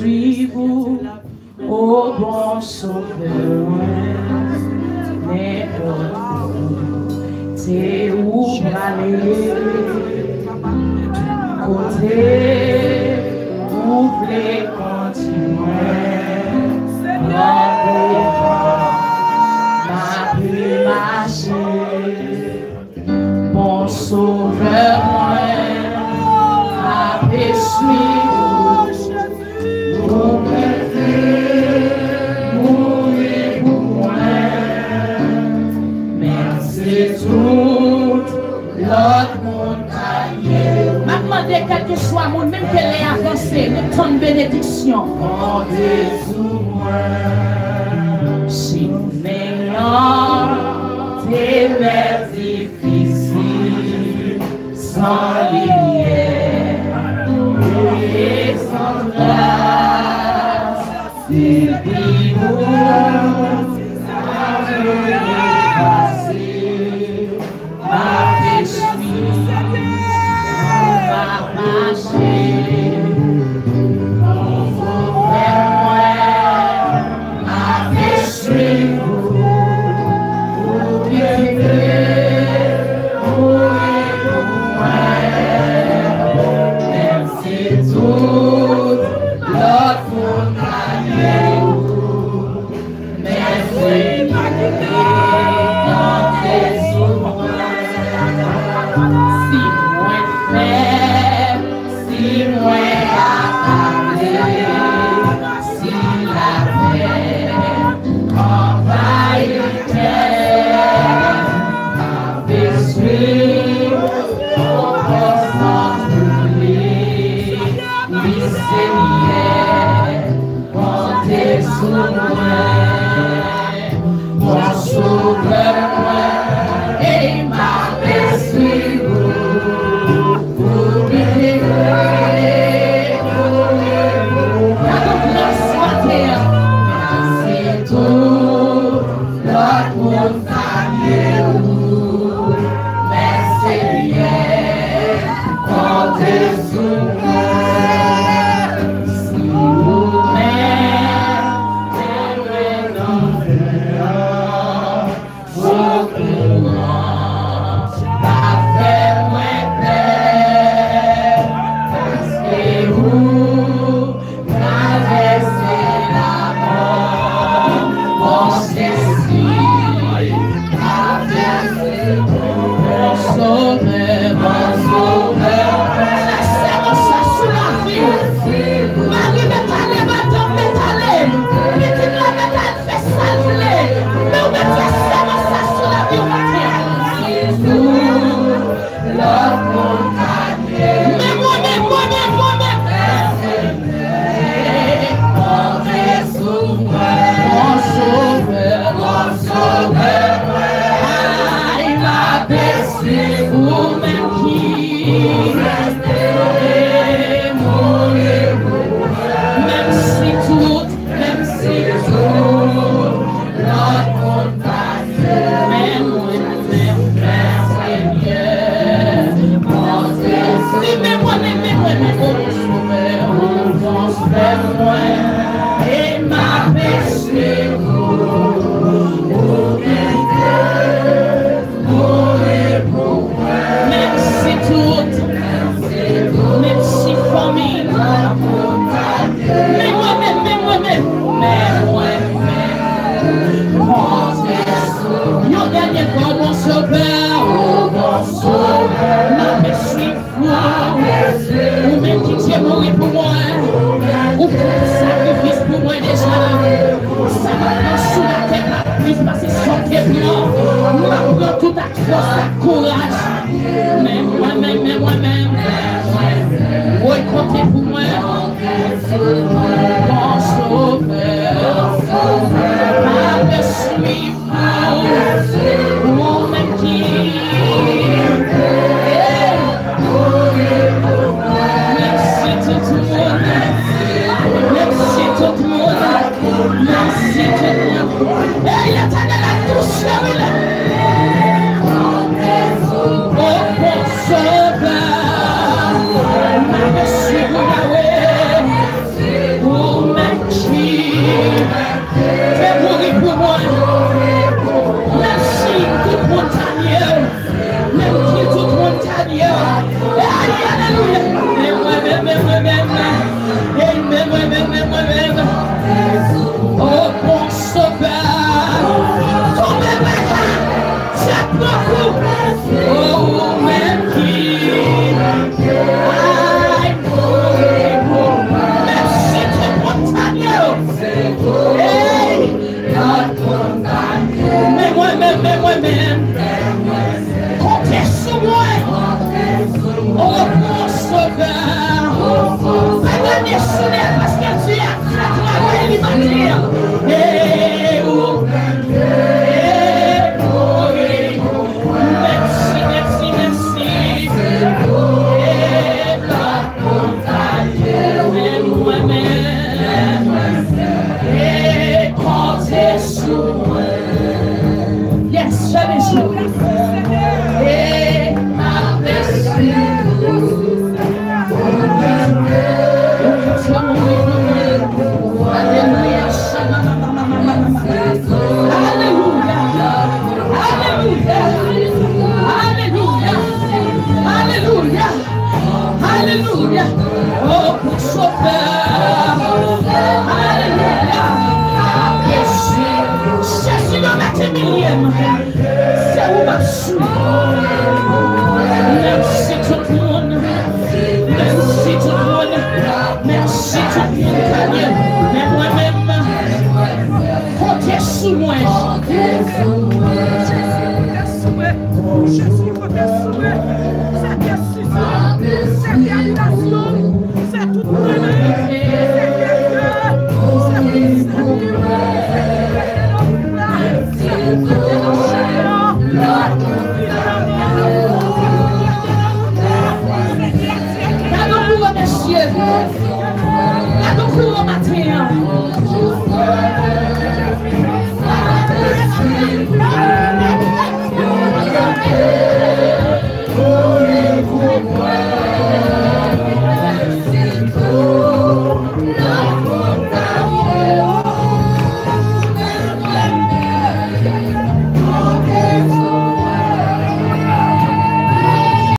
suis vous, ô bon sauveur, n'importe où, c'est où aller, côté, où voulez continuer, ma plus marcher, bon sauveur, ma paix suis vous préférez, mourir pour moi, merci tout l'autre monde ailleurs. M'a demandé quel que soit mon même qu'elle est avancée, même ton bénédiction. Comptez sur moi, si meilleur, tes mères difficiles, sans lumière, et sans grâce, c'est vivre, ma paix suis, ma marcher, mon sauveur moi, ma paix suis vous, Oh, pour sauveur. Alléluia. Jésus dans la millième, c'est où ma souffle.